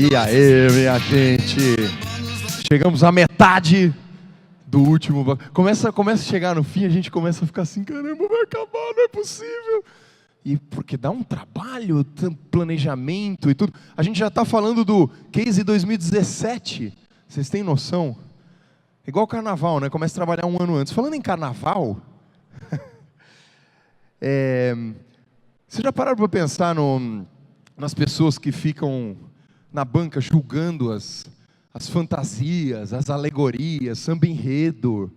E aí, minha gente? Chegamos à metade do último. Começa a chegar no fim, a gente começa a ficar assim, caramba, vai acabar, não é possível. E porque dá um trabalho, planejamento e tudo. A gente já está falando do Case 2017. Vocês têm noção? Igual carnaval, né? Começa a trabalhar um ano antes. Falando em carnaval, vocês já pararam para pensar nas pessoas que ficam na banca julgando as fantasias, as alegorias, samba enredo?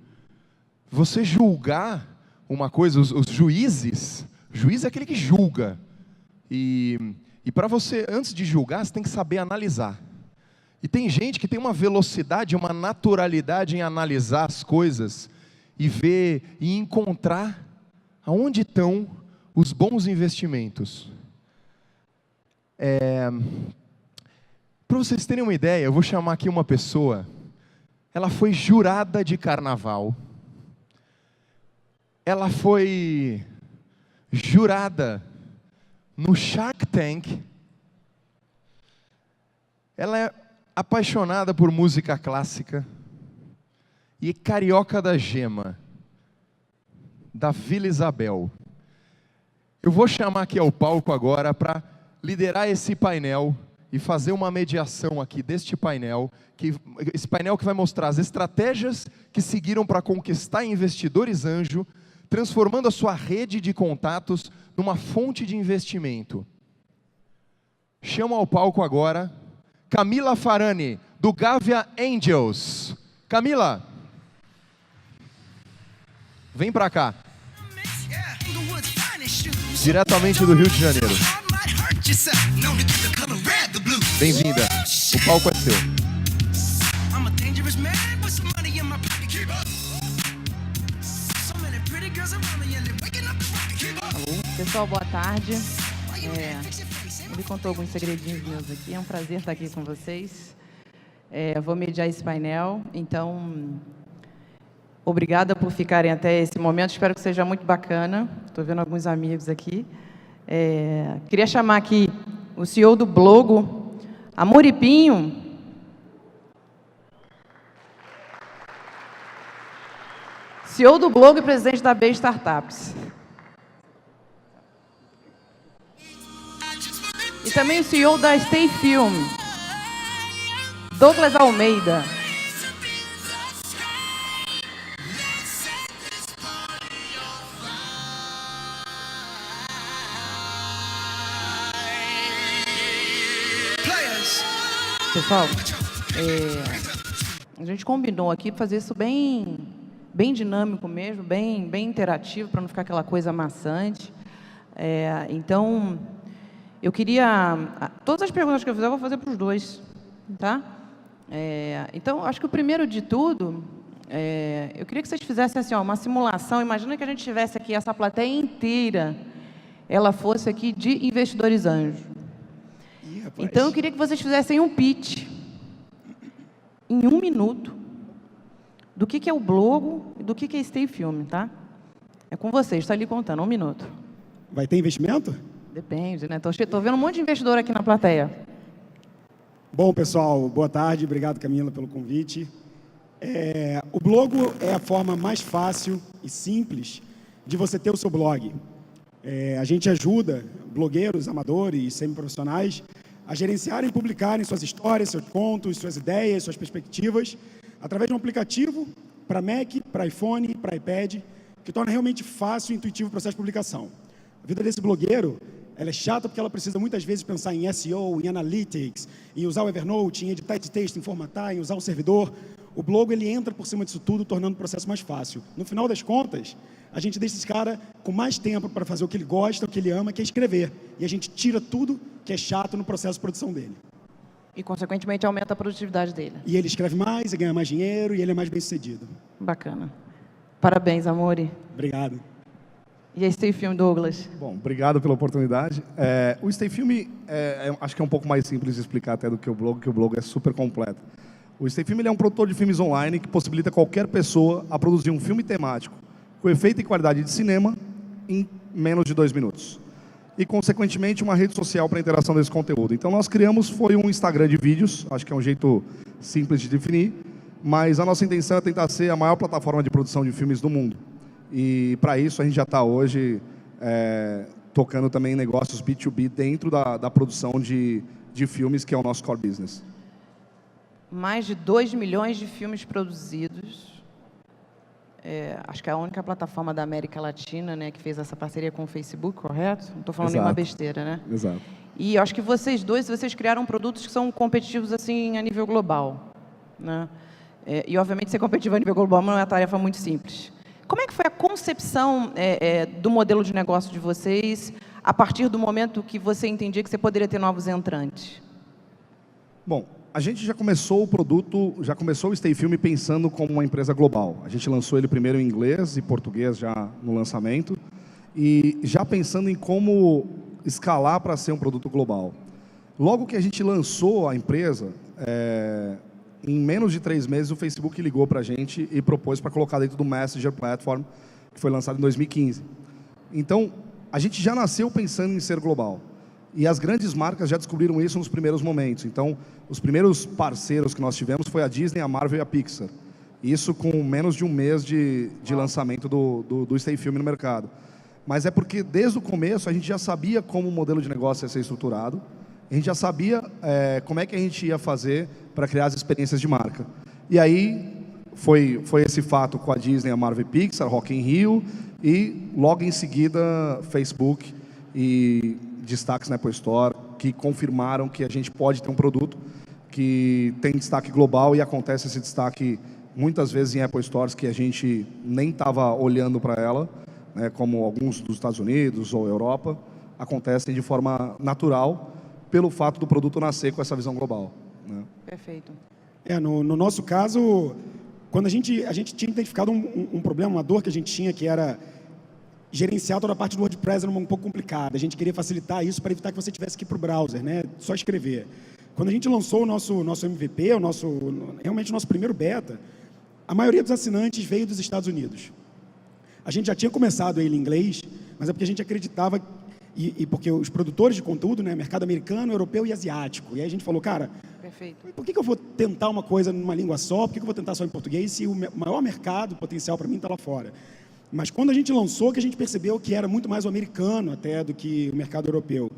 Você julgar uma coisa, os juízes, juiz é aquele que julga. E para você, antes de julgar, você tem que saber analisar. E tem gente que tem uma velocidade, uma naturalidade em analisar as coisas e ver e encontrar aonde estão os bons investimentos. Para vocês terem uma ideia, eu vou chamar aqui uma pessoa. Ela foi jurada de carnaval. Ela foi jurada no Shark Tank. Ela é apaixonada por música clássica e carioca da gema, da Vila Isabel. Eu vou chamar aqui ao palco agora para liderar esse painel e fazer uma mediação aqui deste painel, esse painel que vai mostrar as estratégias que seguiram para conquistar investidores anjo, transformando a sua rede de contatos numa fonte de investimento. Chamo ao palco agora Camila Farani, do Gavia Angels. Camila, vem para cá. Diretamente do Rio de Janeiro. Bem-vinda, o palco é seu. Alô, pessoal, boa tarde. Ele contou alguns segredinhos meus aqui, é um prazer estar aqui com vocês. Vou mediar esse painel, então, obrigada por ficarem até esse momento, espero que seja muito bacana. Estou vendo alguns amigos aqui. Queria chamar aqui o CEO do Blogo, Amoripinho. CEO do Blogo e presidente da B Startups. E também o CEO da Stay Film, Douglas Almeida. Pessoal, a gente combinou aqui fazer isso bem dinâmico mesmo, bem interativo, para não ficar aquela coisa maçante. Então, eu queria... Todas as perguntas que eu fizer, eu vou fazer para os dois, tá? Então, acho que o primeiro de tudo, eu queria que vocês fizessem assim, uma simulação. Imagina que a gente tivesse aqui essa plateia inteira, ela fosse aqui de investidores anjos. Então, eu queria que vocês fizessem um pitch, em 1 minuto, do que é o Blogo e do que é Stay Film, tá? É com vocês, está ali contando, 1 minuto. Vai ter investimento? Depende, né? Estou vendo um monte de investidor aqui na plateia. Bom, pessoal, boa tarde. Obrigado, Camila, pelo convite. O Blogo é a forma mais fácil e simples de você ter o seu blog. A gente ajuda blogueiros, amadores e semiprofissionais a gerenciarem e publicarem suas histórias, seus contos, suas ideias, suas perspectivas, através de um aplicativo para Mac, para iPhone, para iPad, que torna realmente fácil e intuitivo o processo de publicação. A vida desse blogueiro, ela é chata porque ela precisa muitas vezes pensar em SEO, em Analytics, em usar o Evernote, em editar esse texto, em formatar, em usar um servidor. O Blogo, ele entra por cima disso tudo, tornando o processo mais fácil. No final das contas, a gente deixa esse cara com mais tempo para fazer o que ele gosta, o que ele ama, que é escrever. E a gente tira tudo que é chato no processo de produção dele. E, consequentemente, aumenta a produtividade dele. E ele escreve mais, e ganha mais dinheiro, e ele é mais bem-sucedido. Bacana. Parabéns, Amori. Obrigado. E a Stay Film, Douglas? Bom, obrigado pela oportunidade. O Stay Film, acho que é um pouco mais simples de explicar até do que o Blogo é super completo. O Stay Film, ele é um produtor de filmes online que possibilita qualquer pessoa a produzir um filme temático com efeito e qualidade de cinema em menos de 2 minutos. e, consequentemente, uma rede social para interação desse conteúdo. Então, nós criamos, foi um Instagram de vídeos, acho que é um jeito simples de definir, mas a nossa intenção é tentar ser a maior plataforma de produção de filmes do mundo. E, para isso, a gente já está hoje tocando também negócios B2B dentro da produção de filmes, que é o nosso core business. Mais de 2 milhões de filmes produzidos. Acho que é a única plataforma da América Latina, né, que fez essa parceria com o Facebook, correto? Não estou falando nenhuma besteira, né? Exato. E acho que vocês criaram produtos que são competitivos assim a nível global, né? E obviamente ser competitivo a nível global não é uma tarefa muito simples. Como é que foi a concepção do modelo de negócio de vocês a partir do momento que você entendia que você poderia ter novos entrantes? Bom, a gente já começou o Stay Film pensando como uma empresa global. A gente lançou ele primeiro em inglês e português já no lançamento, e já pensando em como escalar para ser um produto global. Logo que a gente lançou a empresa, em menos de 3 meses o Facebook ligou para a gente e propôs para colocar dentro do Messenger Platform, que foi lançado em 2015. Então, a gente já nasceu pensando em ser global. E as grandes marcas já descobriram isso nos primeiros momentos. Então, os primeiros parceiros que nós tivemos foi a Disney, a Marvel e a Pixar. Isso com menos de um mês de lançamento do Stay Film no mercado. Mas é porque, desde o começo, a gente já sabia como o modelo de negócio ia ser estruturado. A gente já sabia como é que a gente ia fazer para criar as experiências de marca. E aí, foi esse fato com a Disney, a Marvel e a Pixar, Rock in Rio, e logo em seguida, Facebook e destaques na Apple Store, que confirmaram que a gente pode ter um produto que tem destaque global, e acontece esse destaque muitas vezes em Apple Stores que a gente nem estava olhando para ela, né, como alguns dos Estados Unidos ou Europa, acontecem de forma natural pelo fato do produto nascer com essa visão global, né? Perfeito. No nosso caso, quando a gente tinha identificado um problema, uma dor que a gente tinha, que era gerenciar toda a parte do WordPress, era um pouco complicada. A gente queria facilitar isso para evitar que você tivesse que ir para o browser, né? Só escrever. Quando a gente lançou o nosso MVP, realmente o nosso primeiro beta, a maioria dos assinantes veio dos Estados Unidos. A gente já tinha começado ele em inglês, mas é porque a gente acreditava, e porque os produtores de conteúdo, né, mercado americano, europeu e asiático. E aí a gente falou, cara, perfeito, por que eu vou tentar uma coisa numa língua só? Por que eu vou tentar só em português se o maior mercado potencial para mim está lá fora? Mas quando a gente lançou, que a gente percebeu que era muito mais o americano até do que o mercado europeu.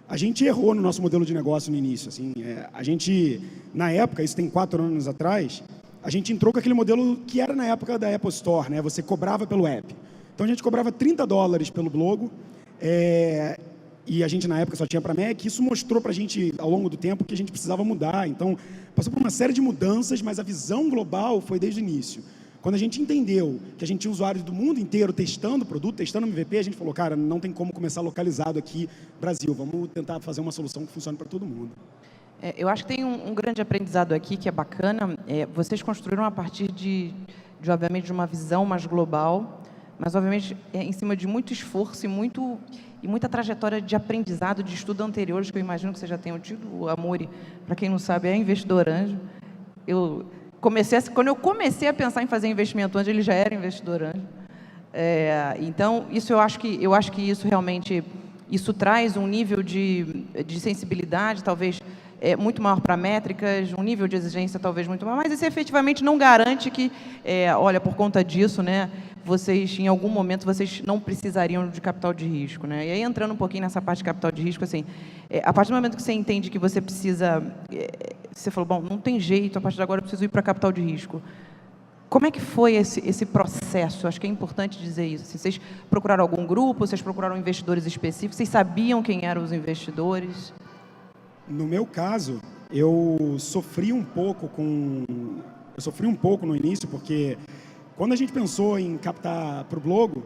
A gente errou no nosso modelo de negócio no início. Assim, a gente, na época, isso tem 4 anos atrás, a gente entrou com aquele modelo que era na época da Apple Store, né? Você cobrava pelo app. Então a gente cobrava $30 pelo blog, e a gente na época só tinha para Mac. Isso mostrou para a gente, ao longo do tempo, que a gente precisava mudar. Então, passou por uma série de mudanças, mas a visão global foi desde o início. Quando a gente entendeu que a gente tinha usuários do mundo inteiro testando o produto, testando o MVP, a gente falou, cara, não tem como começar localizado aqui no Brasil. Vamos tentar fazer uma solução que funcione para todo mundo. Eu acho que tem um grande aprendizado aqui que é bacana. Vocês construíram a partir obviamente, de uma visão mais global, mas, obviamente, em cima de muito esforço e muita trajetória de aprendizado, de estudo anteriores, que eu imagino que vocês já tenham tido. O Amaury, para quem não sabe, é investidor anjo. Quando eu comecei a pensar em fazer investimento anjo, ele já era investidor anjo. Então, isso eu acho que isso realmente traz um nível de sensibilidade, talvez muito maior para métricas, um nível de exigência talvez muito maior, mas isso efetivamente não garante que, olha, por conta disso, né, em algum momento, vocês não precisariam de capital de risco, né? E aí, entrando um pouquinho nessa parte de capital de risco, assim, a partir do momento que você entende que você precisa, você falou, bom, não tem jeito, a partir de agora eu preciso ir para capital de risco. Como é que foi esse processo? Acho que é importante dizer isso. Assim, vocês procuraram algum grupo, vocês procuraram investidores específicos, vocês sabiam quem eram os investidores? No meu caso, eu sofri um pouco no início, porque quando a gente pensou em captar para o blog,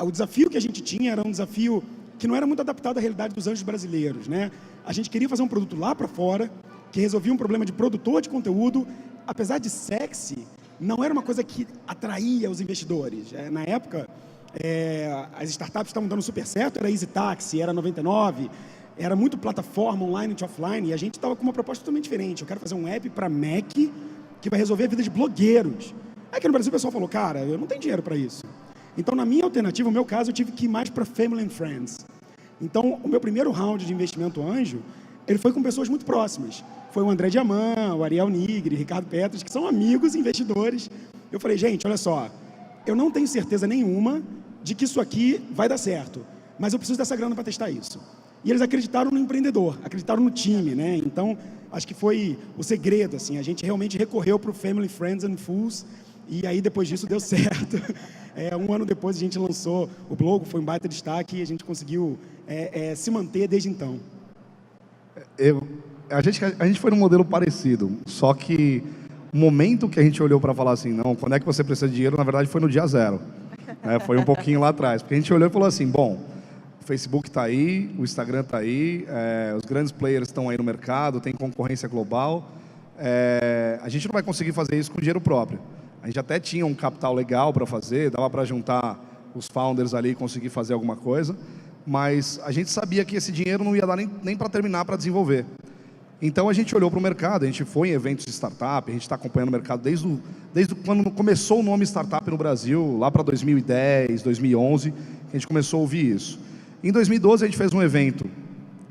o desafio que a gente tinha era um desafio que não era muito adaptado à realidade dos anjos brasileiros, né? A gente queria fazer um produto lá para fora, que resolvia um problema de produtor de conteúdo, apesar de sexy, não era uma coisa que atraía os investidores. Na época, as startups estavam dando super certo, era Easy Taxi, era 99, era muito plataforma online e offline, e a gente estava com uma proposta totalmente diferente. Eu quero fazer um app para Mac que vai resolver a vida de blogueiros. Aqui no Brasil o pessoal falou, cara, eu não tenho dinheiro para isso. Então, na minha alternativa, no meu caso, eu tive que ir mais para Family and Friends. Então, o meu primeiro round de investimento anjo, ele foi com pessoas muito próximas. Foi o André Diamant, o Ariel Nigri, Ricardo Petros, que são amigos investidores. Eu falei, gente, olha só, eu não tenho certeza nenhuma de que isso aqui vai dar certo, mas eu preciso dessa grana para testar isso. E eles acreditaram no empreendedor, acreditaram no time, né? Então, acho que foi o segredo, assim, a gente realmente recorreu para o Family, Friends and Fools, e aí depois disso deu certo. Um ano depois a gente lançou o blog, foi um baita destaque e a gente conseguiu se manter desde então. A gente foi num modelo parecido, só que o momento que a gente olhou para falar assim, não, quando é que você precisa de dinheiro, na verdade foi no dia zero. Foi um pouquinho lá atrás, porque a gente olhou e falou assim, bom, o Facebook está aí, o Instagram está aí, os grandes players estão aí no mercado, tem concorrência global, a gente não vai conseguir fazer isso com dinheiro próprio. A gente até tinha um capital legal para fazer, dava para juntar os founders ali e conseguir fazer alguma coisa, mas a gente sabia que esse dinheiro não ia dar nem para terminar para desenvolver. Então a gente olhou para o mercado, a gente foi em eventos de startup, a gente está acompanhando o mercado desde quando começou o nome startup no Brasil, lá para 2010, 2011, que a gente começou a ouvir isso. Em 2012 a gente fez um evento,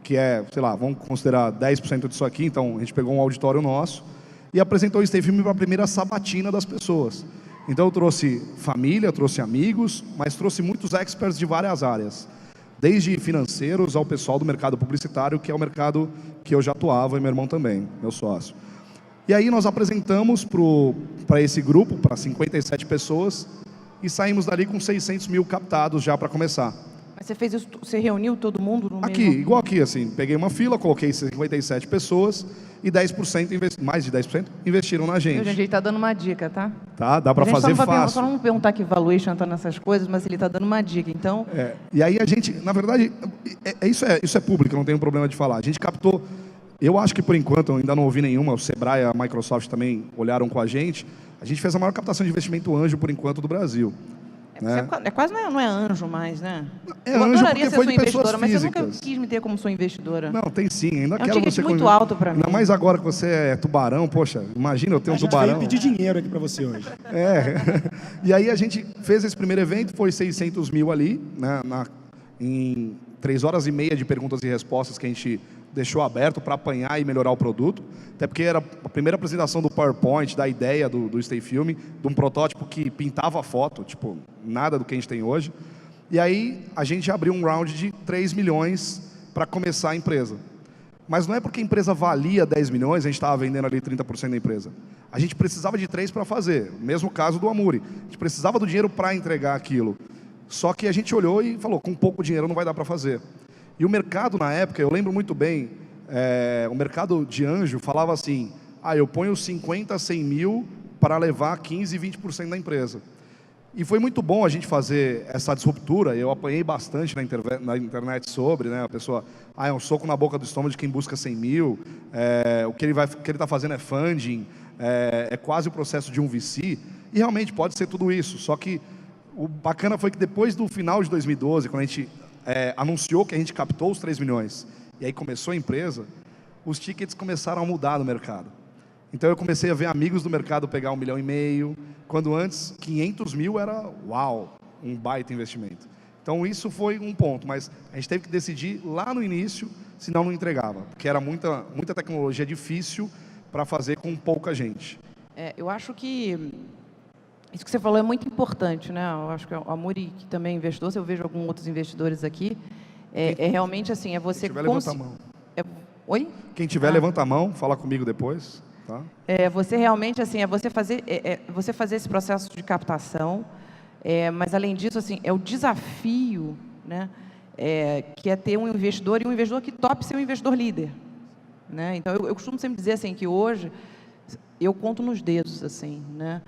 que sei lá, vamos considerar 10% disso aqui, então a gente pegou um auditório nosso e apresentou o Stay Film para a primeira sabatina das pessoas. Então eu trouxe família, trouxe amigos, mas trouxe muitos experts de várias áreas. Desde financeiros ao pessoal do mercado publicitário, que é o mercado que eu já atuava, e meu irmão também, meu sócio. E aí nós apresentamos para esse grupo, para 57 pessoas, e saímos dali com 600 mil captados já para começar. Mas você fez isso, você reuniu todo mundo no Aqui, mesmo... igual aqui, assim, peguei uma fila, coloquei 57 pessoas e 10%, mais de 10%, investiram na gente. A gente está dando uma dica, tá? Tá, dá para fazer fácil. Só não perguntar que valuation está nessas coisas, mas ele está dando uma dica, então... E aí a gente, na verdade, isso é público, não tenho problema de falar. A gente captou, eu acho que por enquanto, eu ainda não ouvi nenhuma, o Sebrae e a Microsoft também olharam com a gente fez a maior captação de investimento anjo por enquanto do Brasil. Quase não é anjo mais, né? Eu anjo adoraria porque ser foi sua de pessoas investidora, mas físicas. você nunca quis me ter como sua investidora. Não, tem sim, ainda quero ticket você muito alto para mim. Ainda mais agora que você é tubarão, poxa, imagina eu ter um tubarão. A gente veio pedir dinheiro aqui para você hoje. E aí a gente fez esse primeiro evento, foi 600 mil ali, né, em 3 horas e meia de perguntas e respostas que a gente deixou aberto para apanhar e melhorar o produto, até porque era a primeira apresentação do PowerPoint, da ideia do Stay Film, de um protótipo que pintava a foto, tipo, nada do que a gente tem hoje. E aí a gente abriu um round de 3 milhões para começar a empresa. Mas não é porque a empresa valia 10 milhões, a gente estava vendendo ali 30% da empresa. A gente precisava de 3 para fazer, mesmo caso do Amuri. A gente precisava do dinheiro para entregar aquilo. Só que a gente olhou e falou, com pouco dinheiro não vai dar para fazer. E o mercado na época, eu lembro muito bem, o mercado de anjo falava assim, eu ponho 50, 100 mil para levar 15, 20% da empresa. E foi muito bom a gente fazer essa disruptura, eu apanhei bastante na internet sobre, né, a pessoa, é um soco na boca do estômago de quem busca 100 mil, o que ele está fazendo é funding, é quase o processo de um VC, e realmente pode ser tudo isso, só que o bacana foi que depois do final de 2012, quando a gente anunciou que a gente captou os 3 milhões, e aí começou a empresa, os tickets começaram a mudar no mercado. Então eu comecei a ver amigos do mercado pegar 1,5 milhão, quando antes 500 mil era, uau, um baita investimento. Então isso foi um ponto, mas a gente teve que decidir lá no início, senão não entregava, porque era muita tecnologia difícil para fazer com pouca gente. Eu acho que isso que você falou é muito importante, né? Eu acho que o Amuri, que também é investidor, se eu vejo alguns outros investidores aqui, realmente assim, você... Quem tiver, levanta a mão. Oi? Quem tiver, levanta a mão, fala comigo depois. Tá? Você realmente, assim, você fazer esse processo de captação, mas além disso, assim, é o desafio, né? Que é ter um investidor, e um investidor que tope ser um investidor líder. Né? Então, eu costumo sempre dizer assim, que hoje, eu conto nos dedos, assim, né?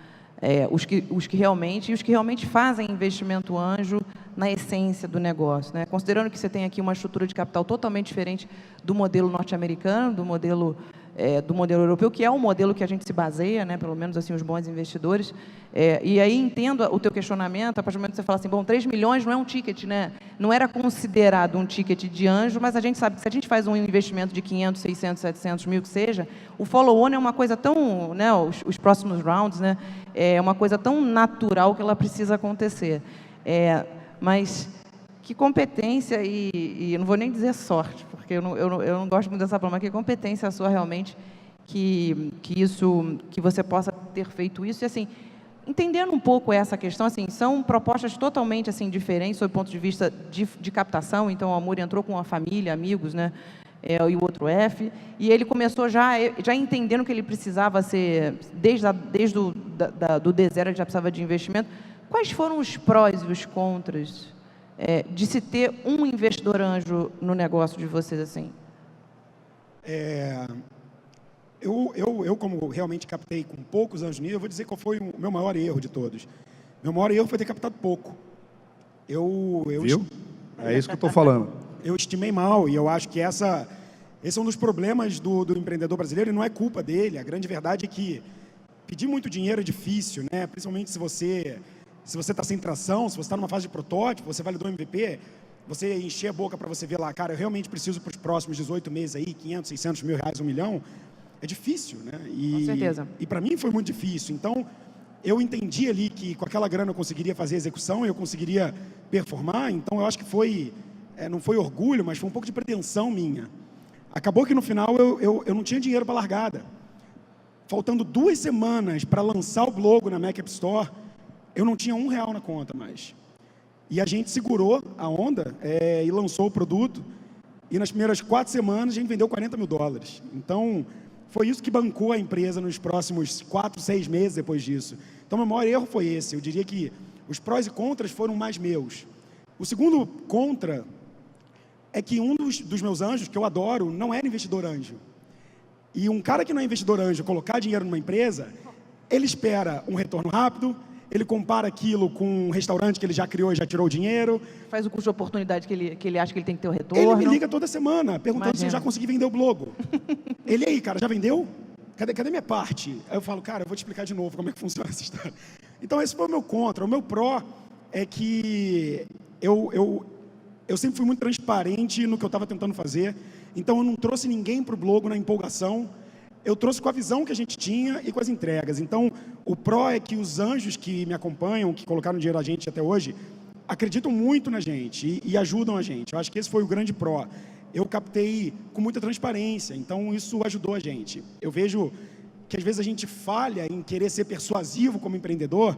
Os que realmente fazem investimento anjo na essência do negócio, né? Considerando que você tem aqui uma estrutura de capital totalmente diferente do modelo norte-americano, do modelo europeu, que é o modelo que a gente se baseia, né? Pelo menos assim os bons investidores. E aí entendo o teu questionamento, a partir do momento que você fala assim, bom, 3 milhões não é um ticket, né? Não era considerado um ticket de anjo, mas a gente sabe que se a gente faz um investimento de 500, 600, 700 mil que seja, o follow-on é uma coisa tão, né? Os próximos rounds, né? É uma coisa tão natural que ela precisa acontecer. Mas que competência e eu não vou nem dizer sorte, porque eu não gosto muito dessa palavra, mas que competência sua realmente que você possa ter feito isso. E assim, entendendo um pouco essa questão, assim, são propostas totalmente assim diferentes sob o ponto de vista de captação. Então, o Amuri entrou com a família, amigos, né? E o outro F, e ele começou já entendendo que ele precisava ser, desde o do D0, ele já precisava de investimento. Quais foram os prós e os contras de se ter um investidor anjo no negócio de vocês, assim? Eu como realmente captei com poucos anjos nisso, eu vou dizer qual foi o meu maior erro de todos. Meu maior erro foi ter captado pouco. Viu? É isso que eu estou falando. Eu estimei mal, e eu acho que esse é um dos problemas do empreendedor brasileiro, e não é culpa dele. A grande verdade é que pedir muito dinheiro é difícil, né? Principalmente se você está sem tração, se você está numa fase de protótipo, você validou MVP, você encher a boca para você ver lá, cara, eu realmente preciso para os próximos 18 meses aí, 500, 600 mil reais, 1 milhão, é difícil, né? Com certeza. E para mim foi muito difícil. Então, eu entendi ali que com aquela grana eu conseguiria fazer a execução, eu conseguiria performar. Então, eu acho que não foi orgulho, mas foi um pouco de pretensão minha. Acabou que no final eu não tinha dinheiro para largada. Faltando 2 semanas para lançar o logo na Mac App Store, eu não tinha R$1 na conta mais. E a gente segurou a onda e lançou o produto. E nas primeiras 4 semanas a gente vendeu $40 mil. Então, foi isso que bancou a empresa nos próximos 4, 6 meses depois disso. Então, meu maior erro foi esse. Eu diria que os prós e contras foram mais meus. O segundo contra é que um dos meus anjos, que eu adoro, não era investidor anjo. E um cara que não é investidor anjo, colocar dinheiro numa empresa, ele espera um retorno rápido, ele compara aquilo com um restaurante que ele já criou e já tirou o dinheiro. Faz o custo de oportunidade que ele acha que ele tem que ter o retorno. Ele me liga toda semana, perguntando se eu já consegui vender o logo. Ele, aí, cara, já vendeu? Cadê minha parte? Aí eu falo, cara, eu vou te explicar de novo como é que funciona essa história. Então, esse foi o meu contra. O meu pró é que eu sempre fui muito transparente no que eu estava tentando fazer. Então, eu não trouxe ninguém para o blog na empolgação. Eu trouxe com a visão que a gente tinha e com as entregas. Então, o pró é que os anjos que me acompanham, que colocaram dinheiro a gente até hoje, acreditam muito na gente e ajudam a gente. Eu acho que esse foi o grande pró. Eu captei com muita transparência, então isso ajudou a gente. Eu vejo que às vezes a gente falha em querer ser persuasivo como empreendedor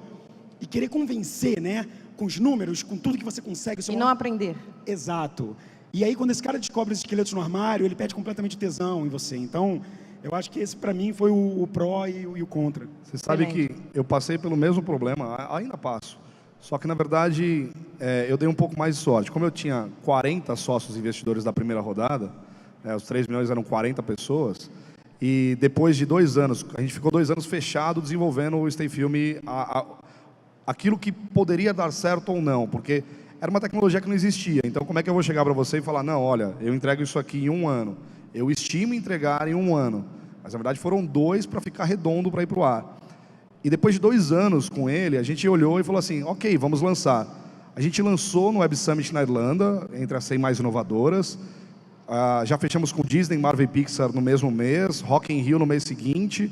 e querer convencer, né? Com os números, com tudo que você consegue. E não aprender. Exato. E aí, quando esse cara descobre os esqueletos no armário, ele perde completamente tesão em você. Então, eu acho que esse, para mim, foi o pró e o contra. Você sabe que eu passei pelo mesmo problema, ainda passo. Só que, na verdade, eu dei um pouco mais de sorte. Como eu tinha 40 sócios investidores da primeira rodada, os 3 milhões eram 40 pessoas, e depois de 2 anos, a gente ficou 2 anos fechado desenvolvendo o Stay Film, aquilo que poderia dar certo ou não, porque era uma tecnologia que não existia. Então, como é que eu vou chegar para você e falar, não, olha, eu entrego isso aqui em 1 ano. Eu estimo entregar em 1 ano. Mas, na verdade, foram 2 para ficar redondo para ir para o ar. E depois de 2 anos com ele, a gente olhou e falou assim, ok, vamos lançar. A gente lançou no Web Summit na Irlanda, entre as 100 mais inovadoras. Já fechamos com Disney, Marvel e Pixar no mesmo mês, Rock in Rio no mês seguinte.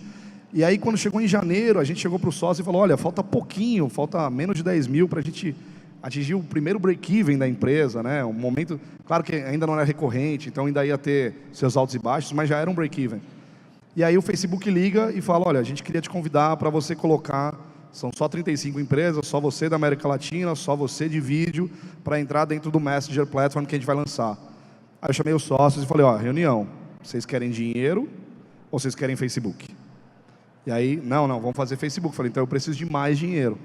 E aí, quando chegou em janeiro, a gente chegou para o sócio e falou, olha, falta pouquinho, falta menos de 10 mil para a gente atingir o primeiro break-even da empresa, né? Um momento, claro que ainda não era recorrente, então ainda ia ter seus altos e baixos, mas já era um break-even. E aí o Facebook liga e fala, olha, a gente queria te convidar para você colocar, são só 35 empresas, só você da América Latina, só você de vídeo, para entrar dentro do Messenger Platform que a gente vai lançar. Aí eu chamei os sócios e falei, ó, reunião, vocês querem dinheiro ou vocês querem Facebook? E aí, não, vamos fazer Facebook. Falei, então eu preciso de mais dinheiro.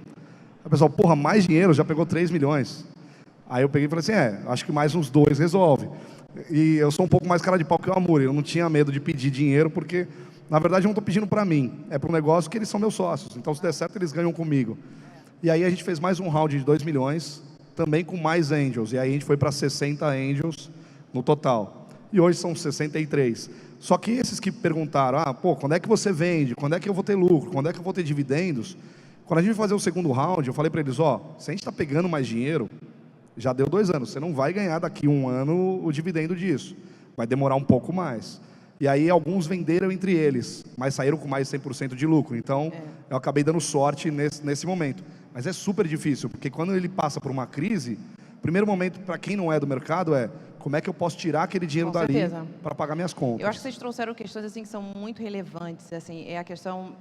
Aí o pessoal, porra, mais dinheiro? Já pegou 3 milhões. Aí eu peguei e falei assim, acho que mais uns 2 resolve. E eu sou um pouco mais cara de pau que o Amuri. Eu não tinha medo de pedir dinheiro, porque, na verdade, eu não estou pedindo para mim. É para um negócio que eles são meus sócios. Então, se der certo, eles ganham comigo. E aí a gente fez mais um round de 2 milhões, também com mais angels. E aí a gente foi para 60 angels no total. E hoje são 63. Só que esses que perguntaram, quando é que você vende? Quando é que eu vou ter lucro? Quando é que eu vou ter dividendos? Quando a gente vai fazer o segundo round, eu falei para eles, se a gente está pegando mais dinheiro, já deu 2 anos, você não vai ganhar daqui 1 ano o dividendo disso. Vai demorar um pouco mais. E aí alguns venderam entre eles, mas saíram com mais de 100% de lucro. Então, eu acabei dando sorte nesse momento. Mas é super difícil, porque quando ele passa por uma crise, primeiro momento, para quem não é do mercado, é como é que eu posso tirar aquele dinheiro Com dali certeza. para pagar minhas contas. Eu acho que vocês trouxeram questões assim que são muito relevantes, assim, é a questão,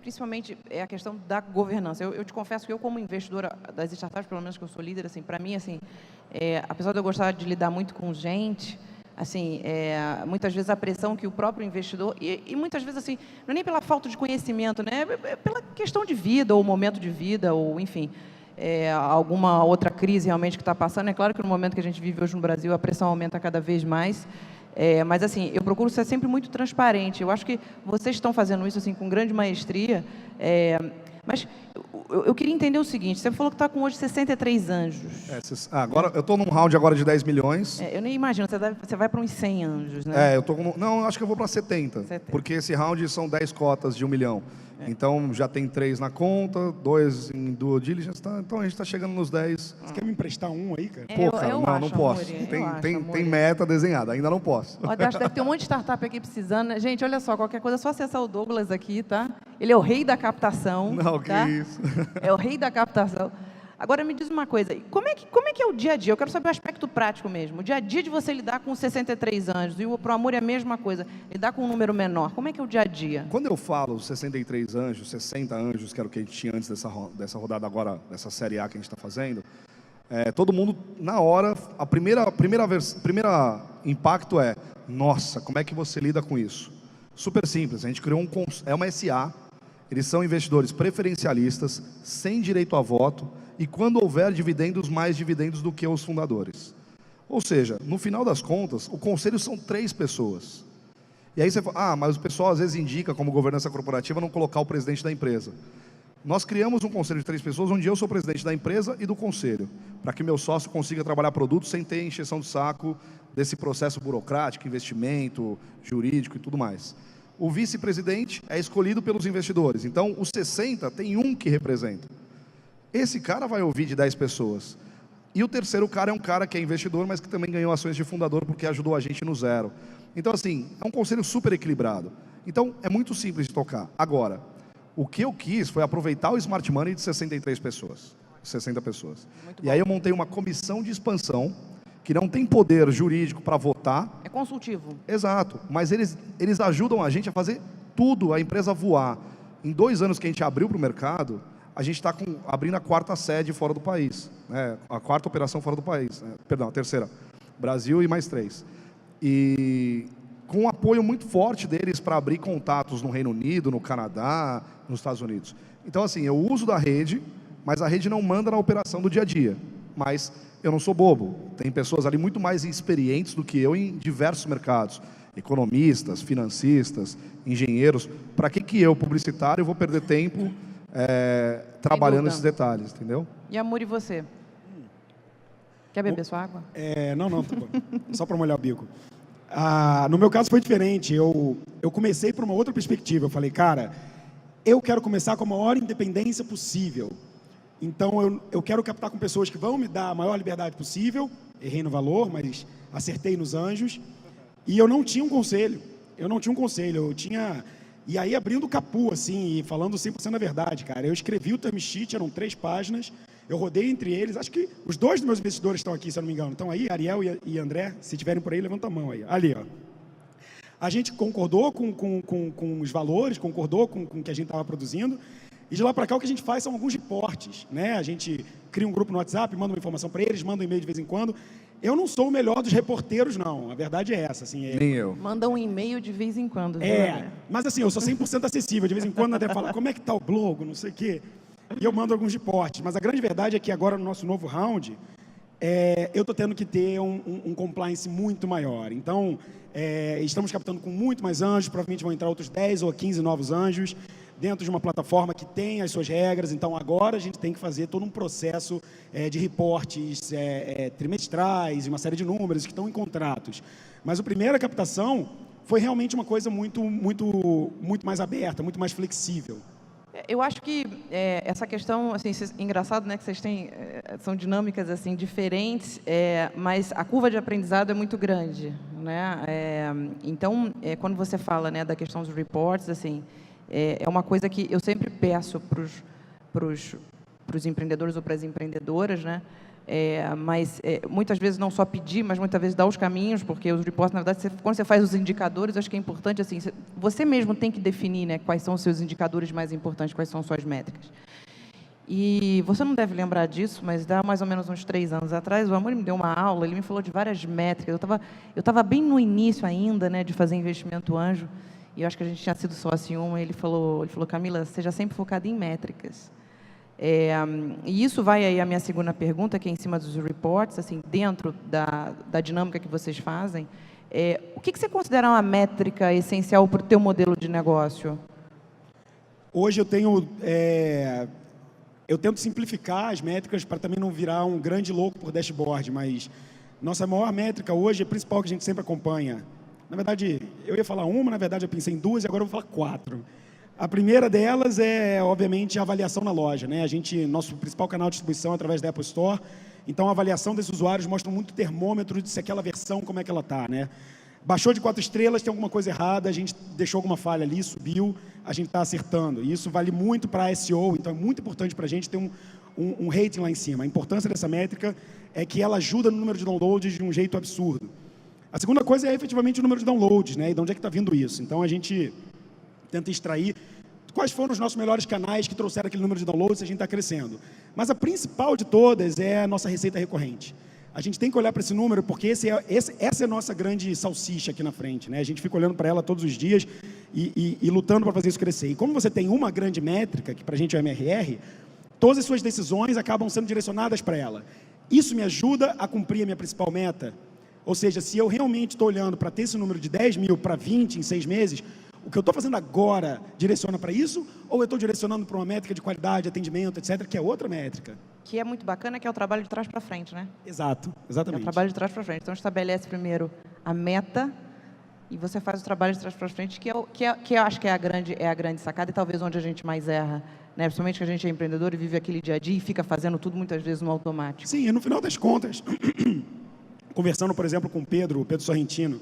principalmente é a questão da governança. Eu te confesso que eu, como investidora das startups, pelo menos que eu sou líder, assim, para mim, assim, apesar de eu gostar de lidar muito com gente, assim, muitas vezes a pressão que o próprio investidor e muitas vezes assim, não é nem pela falta de conhecimento, né, é pela questão de vida ou momento de vida ou enfim. Alguma outra crise realmente que está passando. É claro que no momento que a gente vive hoje no Brasil, a pressão aumenta cada vez mais. Mas, assim, eu procuro ser sempre muito transparente. Eu acho que vocês estão fazendo isso, assim, com grande maestria. Mas eu queria entender o seguinte, você falou que está com hoje 63 anjos. Agora, eu estou num round agora de 10 milhões. Eu nem imagino, você vai para uns 100 anjos, né? Não, acho que eu vou para 70, porque esse round são 10 cotas de 1 milhão. Então, já tem 3 na conta, 2 em due diligence, então a gente está chegando nos 10. Você quer me emprestar um aí, cara? Pô, cara, não posso. Tem meta desenhada, ainda não posso. Eu acho que deve ter um monte de startup aqui precisando, né? Gente, olha só, qualquer coisa é só acessar o Douglas aqui, tá? Ele é o rei da captação. Não, que tá? isso. É o rei da captação. Agora, me diz uma coisa, como é que é o dia a dia? Eu quero saber o aspecto prático mesmo. O dia a dia de você lidar com 63 anjos, e o Pro Amor é a mesma coisa, lidar com um número menor. Como é que é o dia a dia? Quando eu falo 63 anjos, 60 anjos, que era o que a gente tinha antes dessa rodada agora, dessa série A que a gente está fazendo, todo mundo, na hora, a primeira impacto é, nossa, como é que você lida com isso? Super simples, a gente criou uma SA, eles são investidores preferencialistas, sem direito a voto, e quando houver dividendos, mais dividendos do que os fundadores. Ou seja, no final das contas, o conselho são 3 pessoas. E aí você fala, mas o pessoal às vezes indica como governança corporativa não colocar o presidente da empresa. Nós criamos um conselho de 3 pessoas, onde eu sou presidente da empresa e do conselho, para que meu sócio consiga trabalhar produtos sem ter encheção de saco desse processo burocrático, investimento, jurídico e tudo mais. O vice-presidente é escolhido pelos investidores, então os 60 tem um que representa. Esse cara vai ouvir de 10 pessoas. E o terceiro cara é um cara que é investidor, mas que também ganhou ações de fundador porque ajudou a gente no zero. Então, assim, é um conselho super equilibrado. Então, é muito simples de tocar. Agora, o que eu quis foi aproveitar o Smart Money de 63 pessoas, 60 pessoas. E aí eu montei uma comissão de expansão, que não tem poder jurídico para votar. É consultivo. Exato, mas eles ajudam a gente a fazer tudo, a empresa voar. Em 2 anos que a gente abriu para o mercado, a gente está abrindo a 4ª sede fora do país, né? A 4ª operação fora do país, né? Perdão, a 3ª, Brasil e mais 3. E com um apoio muito forte deles para abrir contatos no Reino Unido, no Canadá, nos Estados Unidos. Então, assim, eu uso da rede, mas a rede não manda na operação do dia a dia. Mas eu não sou bobo, tem pessoas ali muito mais experientes do que eu em diversos mercados. Economistas, financistas, engenheiros. Para que eu, publicitário, vou perder tempo trabalhando esses detalhes, entendeu? E Amor, e você? Quer beber sua água? Não, tá bom. Só para molhar o bico. No meu caso foi diferente. Eu comecei por uma outra perspectiva. Eu falei, cara, eu quero começar com a maior independência possível. Então, eu quero captar com pessoas que vão me dar a maior liberdade possível. Errei no valor, mas acertei nos anjos. E eu não tinha um conselho. Eu tinha... E aí, abrindo o capu, assim, e falando 100% a verdade, cara, eu escrevi o term sheet, eram 3 páginas, eu rodei entre eles, acho que os 2 dos meus investidores estão aqui, se eu não me engano, estão aí, Ariel e André, se estiverem por aí, levanta a mão aí, ali, ó. A gente concordou com os valores, concordou com o que a gente estava produzindo, e de lá para cá o que a gente faz são alguns reportes, né? A gente cria um grupo no WhatsApp, manda uma informação para eles, manda um e-mail de vez em quando. Eu não sou o melhor dos reporteiros, não. A verdade é essa. Assim, Nem eu. Manda um e-mail de vez em quando. Mas assim, eu sou 100% acessível. De vez em quando, até fala, como é que está o blog, não sei o quê. E eu mando alguns reportes. Mas a grande verdade é que agora, no nosso novo round, eu estou tendo que ter um compliance muito maior. Então, estamos captando com muito mais anjos. Provavelmente vão entrar outros 10 ou 15 novos anjos dentro de uma plataforma que tem as suas regras. Então, agora a gente tem que fazer todo um processo de reportes trimestrais e uma série de números que estão em contratos. Mas a primeira captação foi realmente uma coisa muito mais aberta, muito mais flexível. Eu acho que essa questão, assim, engraçado, né, que vocês têm, são dinâmicas assim diferentes, mas a curva de aprendizado é muito grande, né? Então, quando você fala, né, da questão dos reports, assim, é uma coisa que eu sempre peço para os empreendedores ou para as empreendedoras, né? Mas muitas vezes não só pedir, mas muitas vezes dar os caminhos, porque os reports, na verdade, quando você faz os indicadores, acho que é importante, assim, você mesmo tem que definir, né, quais são os seus indicadores mais importantes, quais são suas métricas. E você não deve lembrar disso, mas dá mais ou menos uns 3 anos atrás, o Amor me deu uma aula, ele me falou de várias métricas. Eu estava bem no início ainda, né, de fazer investimento anjo, e eu acho que a gente tinha sido sócio em uma, e ele falou, Camila, seja sempre focada em métricas. E isso vai aí a minha segunda pergunta, que é em cima dos reports, assim, dentro da dinâmica que vocês fazem. O que você considera uma métrica essencial para o teu modelo de negócio? Hoje eu tento simplificar as métricas para também não virar um grande louco por dashboard, mas nossa maior métrica hoje, a principal que a gente sempre acompanha, na verdade, eu ia falar uma, na verdade eu pensei em 2 e agora eu vou falar 4. A primeira delas é, obviamente, a avaliação na loja, né? Nosso principal canal de distribuição é através da Apple Store, então a avaliação desses usuários mostra muito termômetro de se aquela versão, como é que ela está, né? Baixou de 4 estrelas, tem alguma coisa errada, a gente deixou alguma falha ali, subiu, a gente está acertando. E isso vale muito para SEO, então é muito importante para a gente ter um rating lá em cima. A importância dessa métrica é que ela ajuda no número de downloads de um jeito absurdo. A segunda coisa é efetivamente o número de downloads, né? E de onde é que está vindo isso? Então a gente tenta extrair quais foram os nossos melhores canais que trouxeram aquele número de downloads se a gente está crescendo. Mas a principal de todas é a nossa receita recorrente. A gente tem que olhar para esse número porque essa é a nossa grande salsicha aqui na frente, né? A gente fica olhando para ela todos os dias e lutando para fazer isso crescer. E como você tem uma grande métrica, que para a gente é o MRR, todas as suas decisões acabam sendo direcionadas para ela. Isso me ajuda a cumprir a minha principal meta. Ou seja, se eu realmente estou olhando para ter esse número de 10 mil para 20 em 6 meses, o que eu estou fazendo agora direciona para isso? Ou eu estou direcionando para uma métrica de qualidade, atendimento, etc., que é outra métrica? Que é muito bacana, que é o trabalho de trás para frente, né? Exato, exatamente. É o trabalho de trás para frente. Então, estabelece primeiro a meta e você faz o trabalho de trás para frente, que eu acho que é a grande sacada e talvez onde a gente mais erra, né? Principalmente que a gente é empreendedor e vive aquele dia a dia e fica fazendo tudo muitas vezes no automático. Sim, e no final das contas, conversando, por exemplo, com o Pedro Sorrentino,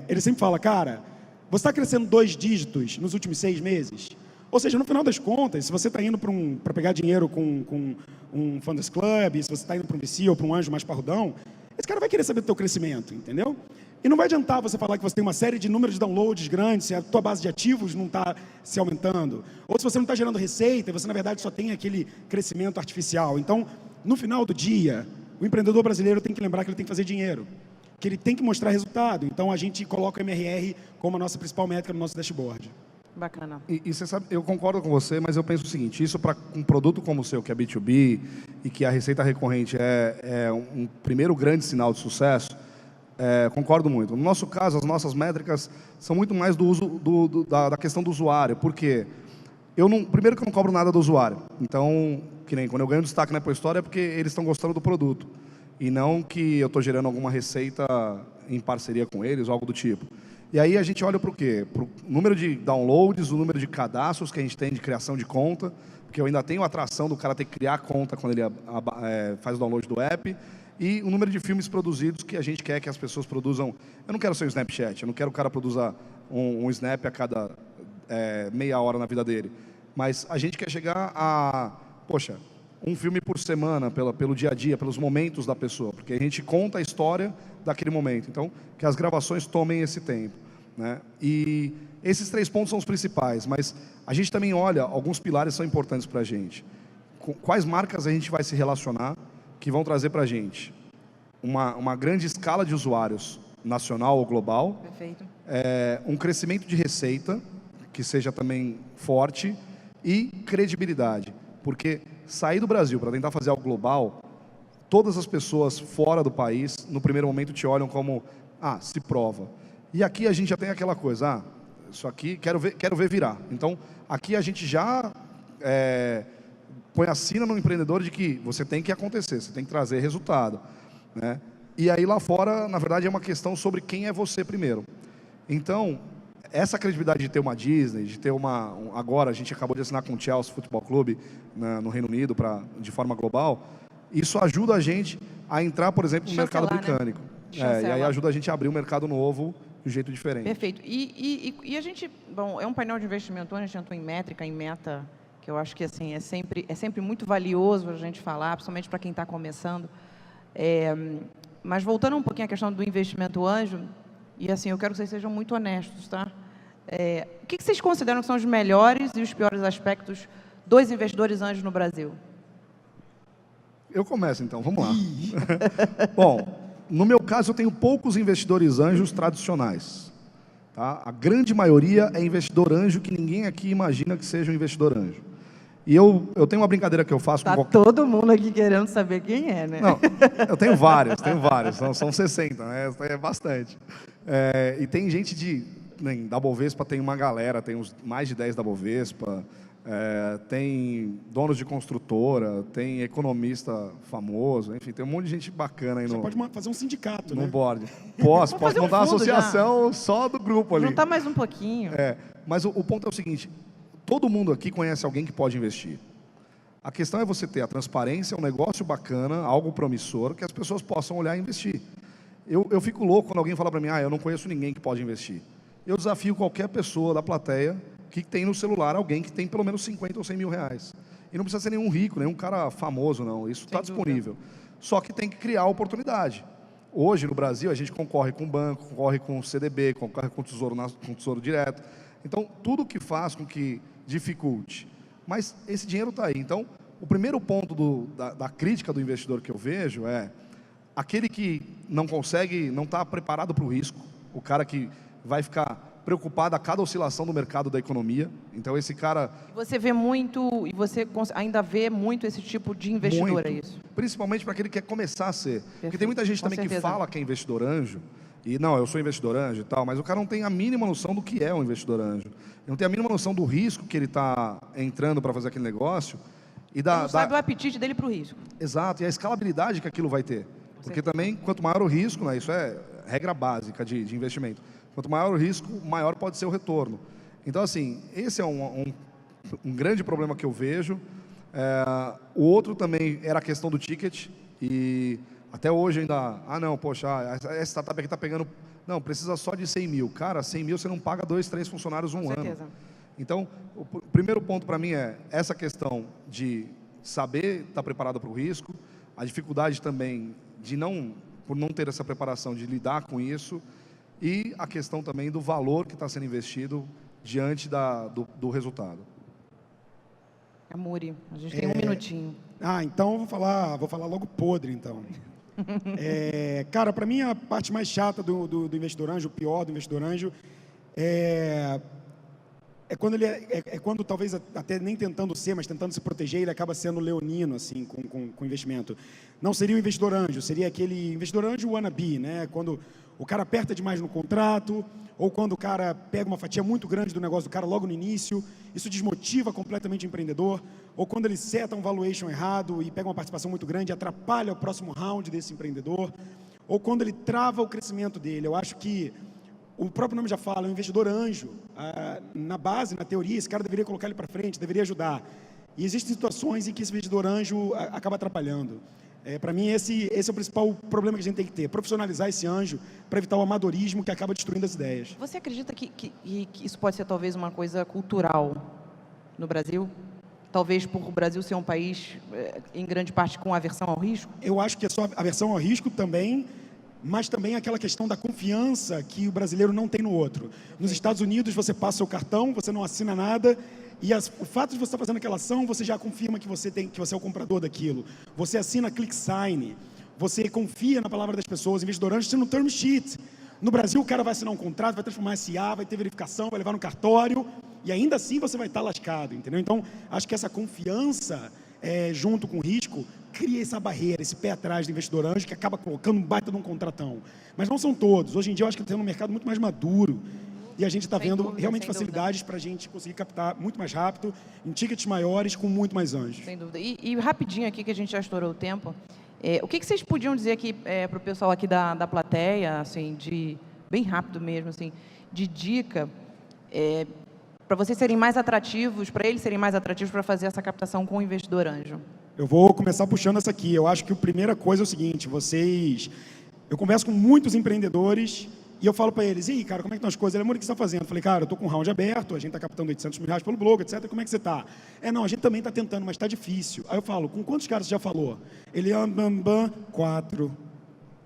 ele sempre fala, cara, você está crescendo 2 dígitos nos últimos 6 meses? Ou seja, no final das contas, se você está indo para pegar dinheiro com um Funders Club, se você está indo para um VC ou para um anjo mais parrudão, esse cara vai querer saber do teu crescimento, entendeu? E não vai adiantar você falar que você tem uma série de números de downloads grandes, se a tua base de ativos não está se aumentando, ou se você não está gerando receita e você, na verdade, só tem aquele crescimento artificial. Então, no final do dia, o empreendedor brasileiro tem que lembrar que ele tem que fazer dinheiro, que ele tem que mostrar resultado. Então, a gente coloca o MRR como a nossa principal métrica no nosso dashboard. Bacana. E você sabe, eu concordo com você, mas eu penso o seguinte, isso para um produto como o seu, que é B2B, e que a receita recorrente é um primeiro grande sinal de sucesso, concordo muito. No nosso caso, as nossas métricas são muito mais do uso da questão do usuário, porque primeiro que eu não cobro nada do usuário, então, que nem quando eu ganho destaque na Apple Store é porque eles estão gostando do produto, e não que eu estou gerando alguma receita em parceria com eles ou algo do tipo. E aí a gente olha para o quê? Para o número de downloads, o número de cadastros que a gente tem de criação de conta, porque eu ainda tenho a atração do cara ter que criar conta quando ele faz o download do app, e o número de filmes produzidos que a gente quer que as pessoas produzam. Eu não quero ser um Snapchat, eu não quero que o cara produza um Snap a cada meia hora na vida dele, mas a gente quer chegar a, poxa, um filme por semana, pelo dia a dia, pelos momentos da pessoa, porque a gente conta a história daquele momento, então que as gravações tomem esse tempo, né? E esses 3 pontos são os principais, mas a gente também olha, alguns pilares são importantes para a gente. Quais marcas a gente vai se relacionar que vão trazer para a gente uma grande escala de usuários, nacional ou global. Perfeito. Um crescimento de receita, que seja também forte, e credibilidade, porque sair do Brasil para tentar fazer algo global, todas as pessoas fora do país, no primeiro momento te olham como, se prova. E aqui a gente já tem aquela coisa, isso aqui, quero ver virar. Então, aqui a gente já põe a sina no empreendedor de que você tem que acontecer, você tem que trazer resultado, né? E aí lá fora, na verdade, é uma questão sobre quem é você primeiro. Então, essa credibilidade de ter uma Disney, de ter agora a gente acabou de assinar com o Chelsea Football Club no Reino Unido de forma global, isso ajuda a gente a entrar, por exemplo, no mercado britânico. Né? E aí ajuda a gente a abrir um mercado novo de um jeito diferente. Perfeito. E a gente, bom, é um painel de investimento, a gente entrou em métrica, em meta, que eu acho que assim, é sempre muito valioso a gente falar, principalmente para quem está começando. Mas voltando um pouquinho à questão do investimento anjo, e assim, eu quero que vocês sejam muito honestos, tá? O que vocês consideram que são os melhores e os piores aspectos dos investidores anjos no Brasil? Eu começo então, vamos lá. Bom, no meu caso eu tenho poucos investidores anjos tradicionais. Tá? A grande maioria é investidor anjo que ninguém aqui imagina que seja um investidor anjo. E eu tenho uma brincadeira que eu faço Tá com todo mundo aqui querendo saber quem é, né? Não, eu tenho vários, são 60, né? É bastante. E tem gente da Bovespa tem uma galera, tem mais de 10 da Bovespa, tem donos de construtora, tem economista famoso, enfim, tem um monte de gente bacana aí Você no... pode fazer um sindicato, no né? board. Posso fazer um montar uma fundo associação só do grupo ali. Juntar mais um pouquinho. Mas o ponto é o seguinte, todo mundo aqui conhece alguém que pode investir. A questão é você ter a transparência, um negócio bacana, algo promissor, que as pessoas possam olhar e investir. Eu fico louco quando alguém fala para mim, eu não conheço ninguém que pode investir. Eu desafio qualquer pessoa da plateia que tem no celular alguém que tem pelo menos 50 ou 100 mil reais. E não precisa ser nenhum rico, nenhum cara famoso, não. Isso está disponível. Só que tem que criar oportunidade. Hoje, no Brasil, a gente concorre com o banco, concorre com o CDB, concorre com o Tesouro Direto. Então, tudo que faz com que dificulte. Mas esse dinheiro está aí. Então, o primeiro ponto da crítica do investidor que eu vejo é aquele que não consegue, não está preparado para o risco, o cara que vai ficar preocupado a cada oscilação do mercado da economia. Então, esse cara... Você vê muito, e você ainda vê muito esse tipo de investidor, é isso? Principalmente para aquele que quer começar a ser. Perfeito. Porque tem muita gente Com também certeza. que fala que é investidor anjo, e não, eu sou investidor anjo e tal, mas o cara não tem a mínima noção do que é um investidor anjo. Ele não tem a mínima noção do risco que ele está entrando para fazer aquele negócio. E Não sabe do apetite dele para o risco. Exato, e a escalabilidade que aquilo vai ter. Porque também, quanto maior o risco, né, isso é regra básica de investimento, quanto maior o risco, maior pode ser o retorno. Então, assim, esse é um grande problema que eu vejo. O outro também era a questão do ticket, e até hoje ainda, não, poxa, essa startup aqui está pegando, não, precisa só de 100 mil. Cara, 100 mil você não paga 2, 3 funcionários um ano. Então, o primeiro ponto para mim é essa questão de saber estar preparado para o risco, a dificuldade também de por não ter essa preparação, de lidar com isso, e a questão também do valor que está sendo investido diante do resultado. Amuri, a gente tem um minutinho. Então vou falar logo podre, então. Cara, para mim a parte mais chata do investidor anjo, o pior do investidor anjo, é quando ele quando talvez até nem tentando ser, mas tentando se proteger, ele acaba sendo leonino assim com investimento. Não seria o investidor anjo, seria aquele investidor anjo wannabe, né? Quando o cara aperta demais no contrato, ou quando o cara pega uma fatia muito grande do negócio do cara logo no início, isso desmotiva completamente o empreendedor, ou quando ele seta um valuation errado e pega uma participação muito grande e atrapalha o próximo round desse empreendedor, ou quando ele trava o crescimento dele. Eu acho que o próprio nome já fala, é um investidor anjo. Na base, na teoria, esse cara deveria colocar ele para frente, deveria ajudar. E existem situações em que esse investidor anjo acaba atrapalhando. Para mim, esse é o principal problema que a gente tem que ter, profissionalizar esse anjo para evitar o amadorismo que acaba destruindo as ideias. Você acredita que isso pode ser talvez uma coisa cultural no Brasil? Talvez por o Brasil ser um país, em grande parte, com aversão ao risco? Eu acho que é só aversão ao risco também, mas também aquela questão da confiança que o brasileiro não tem no outro. Nos Estados Unidos, você passa o seu cartão, você não assina nada, e o fato de você estar fazendo aquela ação, você já confirma que você é o comprador daquilo. Você assina click sign, você confia na palavra das pessoas, investidor anjo, assina um term sheet. No Brasil, o cara vai assinar um contrato, vai transformar em SA, vai ter verificação, vai levar no cartório, e ainda assim você vai estar lascado, entendeu? Então, acho que essa confiança, junto com o risco, cria essa barreira, esse pé atrás do investidor anjo, que acaba colocando um baita de um contratão. Mas não são todos. Hoje em dia, eu acho que está tendo um mercado muito mais maduro, e a gente está vendo realmente facilidades para a gente conseguir captar muito mais rápido, em tickets maiores, com muito mais anjos. Sem dúvida. E rapidinho aqui, que a gente já estourou o tempo, o que vocês podiam dizer aqui para o pessoal aqui da plateia, assim, bem rápido mesmo, assim, de dica, para vocês serem mais atrativos, para eles serem mais atrativos para fazer essa captação com o investidor anjo? Eu vou começar puxando essa aqui. Eu acho que a primeira coisa é o seguinte, eu converso com muitos empreendedores E eu falo para eles, e aí, cara, como é que estão as coisas? Ele, amor, o que você está fazendo? Eu falei, cara, eu estou com um round aberto, a gente está captando 800 mil reais pelo blog, etc. Como é que você está? Não, a gente também está tentando, mas está difícil. Aí eu falo, com quantos caras você já falou? Ele, 4.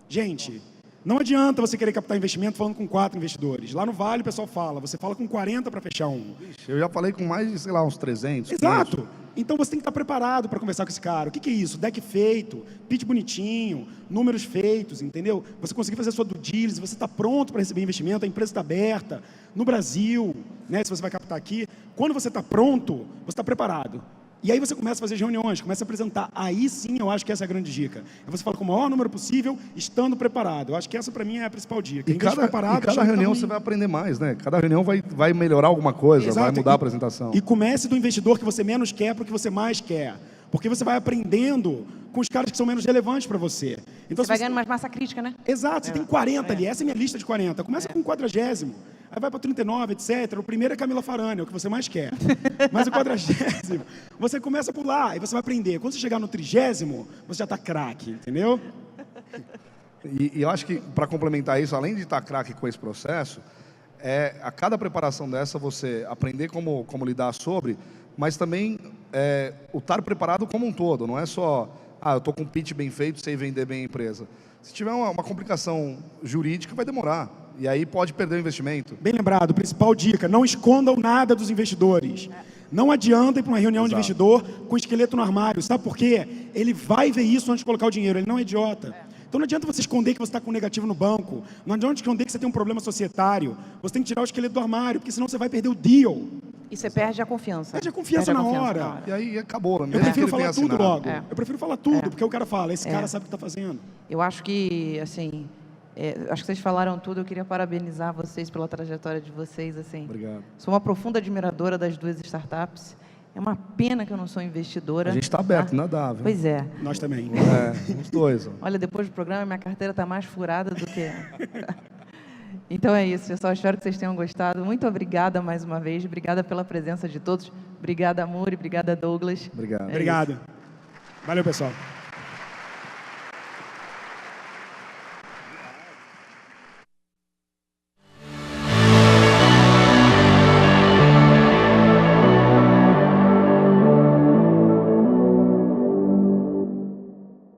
Gente, não adianta você querer captar investimento falando com 4 investidores. Lá no Vale o pessoal fala, você fala com 40 para fechar um. Eu já falei com mais de, sei lá, uns 300. Exato. 500. Então você tem que estar preparado para conversar com esse cara. O que é isso? Deck feito, pitch bonitinho, números feitos, entendeu? Você conseguir fazer a sua due diligence, você está pronto para receber investimento, a empresa está aberta. No Brasil, né, se você vai captar aqui, quando você está pronto, você está preparado. E aí você começa a fazer reuniões, começa a apresentar. Aí sim eu acho que essa é a grande dica. Você fala com o maior número possível, estando preparado. Eu acho que essa para mim é a principal dica. E cada reunião você vai aprender mais, né? Cada reunião vai melhorar alguma coisa, Exato. vai mudar a apresentação. E comece do investidor que você menos quer para o que você mais quer. Porque você vai aprendendo com os caras que são menos relevantes para você. Então, Você vai ganhando mais massa crítica, né? Exato, você tem 40 ali, essa é a minha lista de 40. Começa com o 40º, aí vai para o 39, etc. O primeiro é Camila Farani, é o que você mais quer. Mas o 40º, você começa por lá, e você vai aprender. Quando você chegar no 30º, você já está craque, entendeu? E eu acho que, para complementar isso, além de estar craque com esse processo, a cada preparação dessa você aprender como lidar sobre, mas também o estar preparado como um todo. Não é só, eu estou com um pitch bem feito, sei vender bem a empresa. Se tiver uma complicação jurídica, vai demorar. E aí pode perder o investimento. Bem lembrado, principal dica, não escondam nada dos investidores. Não adianta ir para uma reunião de investidor com esqueleto no armário. Sabe por quê? Ele vai ver isso antes de colocar o dinheiro, ele não é idiota. Então não adianta você esconder que você está com negativo no banco. Não adianta esconder que você tem um problema societário. Você tem que tirar o esqueleto do armário, porque senão você vai perder o deal. E você perde a confiança. Perde a confiança na hora. E aí acabou. Eu prefiro falar tudo logo. É. Eu prefiro falar tudo, porque o cara fala, esse cara sabe o que está fazendo. Eu acho que, assim, acho que vocês falaram tudo. Eu queria parabenizar vocês pela trajetória de vocês. Assim. Obrigado. Sou uma profunda admiradora das duas startups. É uma pena que eu não sou investidora. A gente está aberto, inadável. Pois é. Nós também. Os dois. Ó. Olha, depois do programa, minha carteira está mais furada do que... Então é isso, pessoal. Espero que vocês tenham gostado. Muito obrigada mais uma vez. Obrigada pela presença de todos. Obrigada, Amor. Obrigada, Douglas. Obrigado. Obrigado. Valeu, pessoal.